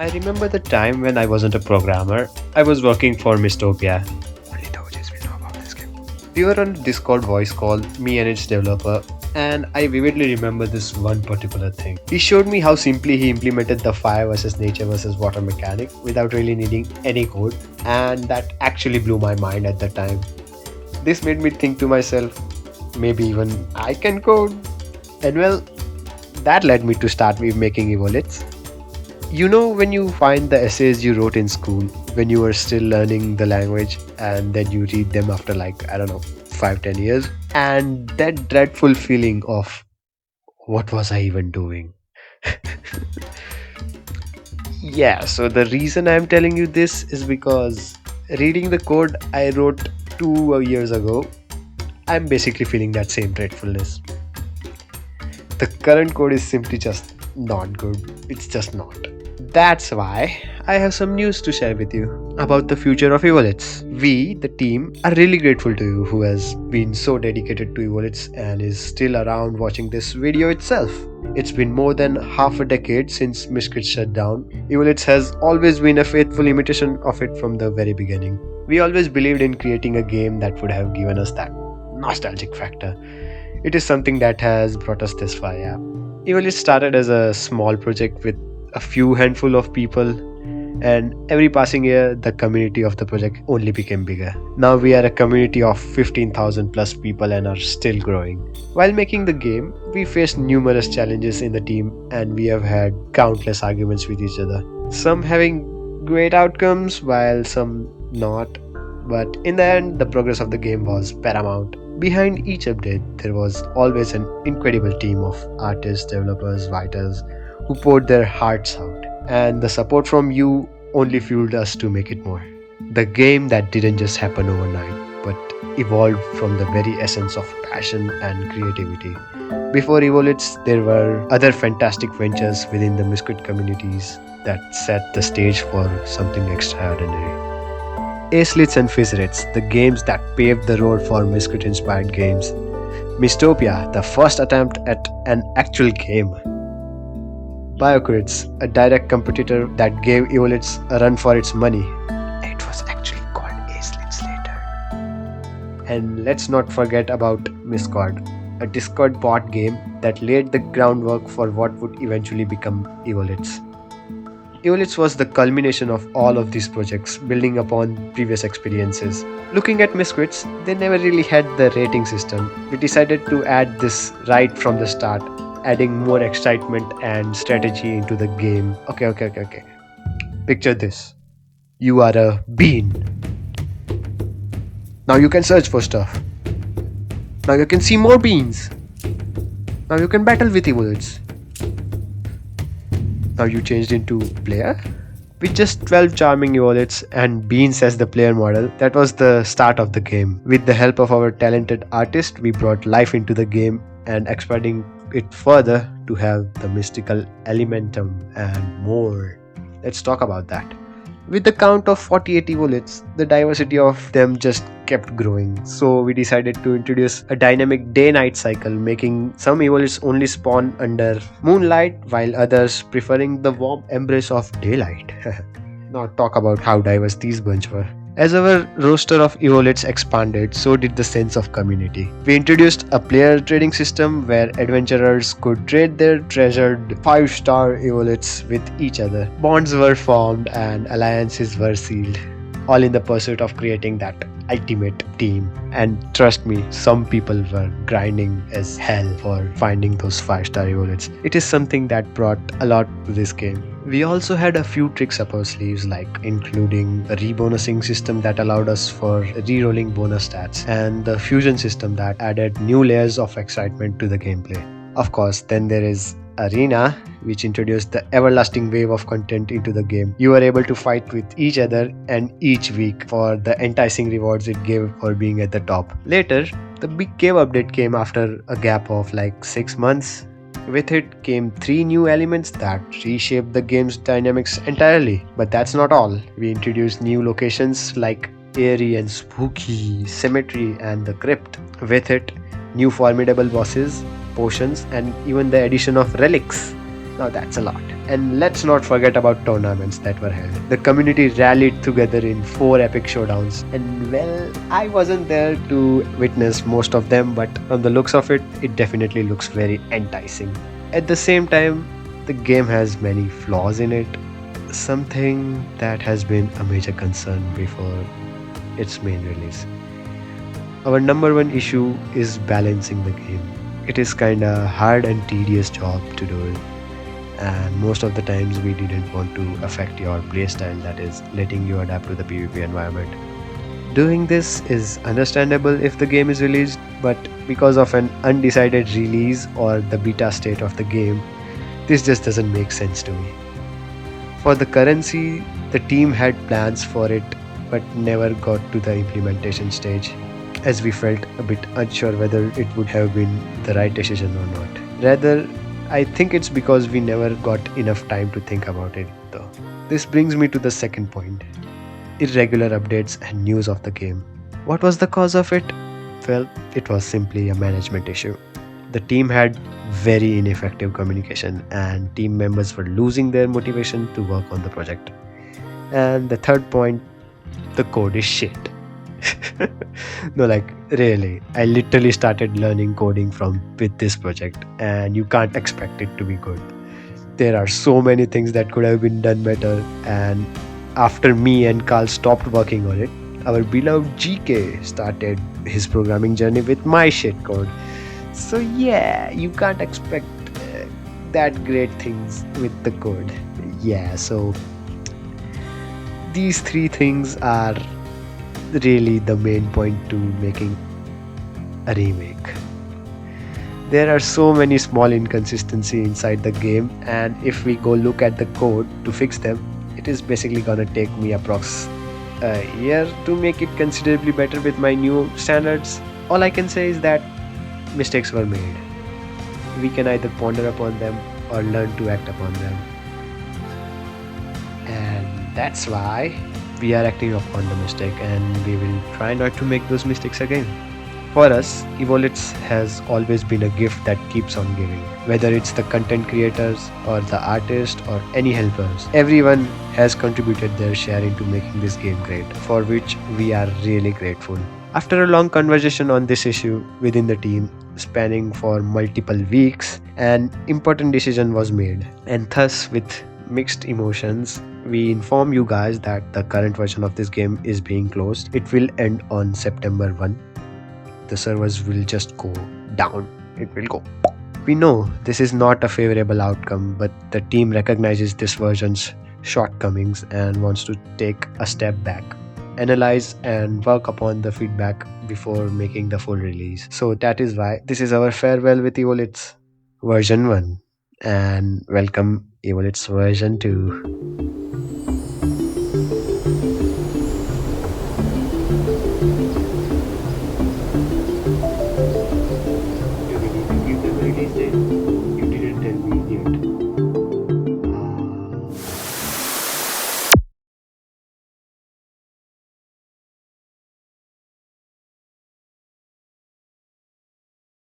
I remember the time when I wasn't a programmer. I was working for Mistopia. Only the OGs will know about this game. We were on a Discord voice call, me and its developer, and I vividly remember this one particular thing. He showed me how simply he implemented the fire versus nature versus water mechanic without really needing any code, and that actually blew my mind at the time. This made me think to myself, maybe even I can code. And well, that led me to start with making Evolets. You know, when you find the essays you wrote in school when you were still learning the language, and then you read them after, like, I don't know, 5-10 years, and that dreadful feeling of what was I even doing? Yeah, so the reason I'm telling you this is because reading the code I wrote 2 years ago, I'm basically feeling that same dreadfulness. The current code is simply just not good. It's just not. That's why I have some news to share with you about the future of Evolets. We, the team, are really grateful to you who has been so dedicated to Evolets and is still around watching this video itself. It's been more than half a decade since Miskit shut down. Evolets has always been a faithful imitation of it from the very beginning. We always believed in creating a game that would have given us that nostalgic factor. It is something that has brought us this far, yeah. Evolets started as a small project with a few handful of people, and every passing year the community of the project only became bigger. Now we are a community of 15,000 plus people and are still growing. While making the game, we faced numerous challenges in the team, and we have had countless arguments with each other. Some having great outcomes while some not, but in the end the progress of the game was paramount. Behind each update, there was always an incredible team of artists, developers, writers who poured their hearts out, and the support from you only fueled us to make it more. The game that didn't just happen overnight, but evolved from the very essence of passion and creativity. Before Evolets, there were other fantastic ventures within the Misquit communities that set the stage for something extraordinary. Acelets and Fizzrets, the games that paved the road for Misquit-inspired games. Mistopia, the first attempt at an actual game. Biocrits, a direct competitor that gave Evolets a run for its money. It was actually called Acelets later. And let's not forget about Miscord, a Discord bot game that laid the groundwork for what would eventually become Evolets. Evolets was the culmination of all of these projects, building upon previous experiences. Looking at Misquits, they never really had the rating system. We decided to add this right from the start, adding more excitement and strategy into the game. Okay. Picture this. You are a bean. Now you can search for stuff. Now you can see more beans. Now you can battle with Evolets. Now you changed into player? With just 12 charming Evolets and beans as the player model, that was the start of the game. With the help of our talented artist, we brought life into the game and expanding it further to have the mystical elementum and more. Let's talk about that. With the count of 48 Evolets, the diversity of them just kept growing. So we decided to introduce a dynamic day-night cycle, making some Evolets only spawn under moonlight while others preferring the warm embrace of daylight. Now talk about how diverse these bunch were. As our roster of Evolets expanded, so did the sense of community. We introduced a player trading system where adventurers could trade their treasured 5-star Evolets with each other. Bonds were formed and alliances were sealed, all in the pursuit of creating that ultimate team. And trust me, some people were grinding as hell for finding those 5-star Evolets. It is something that brought a lot to this game. We also had a few tricks up our sleeves, like including a rebonusing system that allowed us for re-rolling bonus stats, and the fusion system that added new layers of excitement to the gameplay. Of course, then there is Arena, which introduced the everlasting wave of content into the game. You were able to fight with each other and each week for the enticing rewards it gave for being at the top. Later, the big cave update came after a gap of like 6 months. With it came 3 new elements that reshaped the game's dynamics entirely. But that's not all. We introduced new locations like Airy and Spooky, Cemetery and the Crypt. With it, new formidable bosses, potions, and even the addition of relics. Now that's a lot. And let's not forget about tournaments that were held. The community rallied together in 4 epic showdowns. And well, I wasn't there to witness most of them, but from the looks of it, it definitely looks very enticing. At the same time, the game has many flaws in it, something that has been a major concern before its main release. Our number one issue is balancing the game. It is kinda hard and tedious job to do it, and most of the times we didn't want to affect your playstyle, that is letting you adapt to the PvP environment. Doing this is understandable if the game is released, but because of an undecided release or the beta state of the game, this just doesn't make sense to me. For the currency, the team had plans for it but never got to the implementation stage, as we felt a bit unsure whether it would have been the right decision or not. Rather, I think it's because we never got enough time to think about it though. This brings me to the second point: irregular updates and news of the game. What was the cause of it? Well, it was simply a management issue. The team had very ineffective communication, and team members were losing their motivation to work on the project. And the third point: the code is shit. No, like really, I literally started learning coding from with this project, and you can't expect it to be good. There are so many things that could have been done better, and after me and Carl stopped working on it, our beloved GK started his programming journey with my shit code. So yeah, you can't expect that great things with the code. Yeah, so these three things are really the main point to making a remake. There are so many small inconsistencies inside the game, and if we go look at the code to fix them, it is basically gonna take me approx a year to make it considerably better with my new standards. All I can say is that mistakes were made. We can either ponder upon them or learn to act upon them. And that's why we are acting upon the mistake, and we will try not to make those mistakes again. For us, Evolets has always been a gift that keeps on giving. Whether it's the content creators or the artists or any helpers, everyone has contributed their share into making this game great, for which we are really grateful. After a long conversation on this issue within the team, spanning for multiple weeks, an important decision was made. And thus, with mixed emotions, we inform you guys that the current version of this game is being closed. It will end on September 1. The servers will just go down. It will go. We know this is not a favorable outcome, but the team recognizes this version's shortcomings and wants to take a step back, analyze and work upon the feedback before making the full release. So that is why this is our farewell with Evolets version 1, and welcome Evolets version 2.